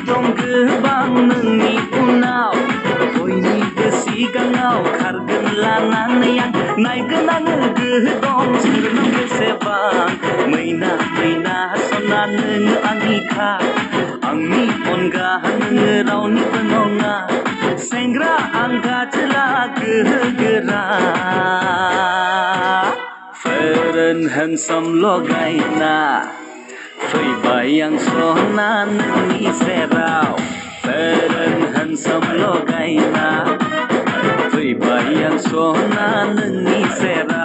दं गोबां नोंनि उनाव बयनिबो सिगाङाव खारगोन लानानै आं नायगोन आङो गोहो दं सोरनाव बेसेबां मैना मैना सना नोङो आंनिखा आंनि अनगा नोङो रावनिबो नङा सेंग्रा आं गाजोला गोहो गोरा fair and handsome लगायना फैबाय आं सना नोंनि सेराव fair and handsome लगायना फैबाय आं सना नोंनि सेराव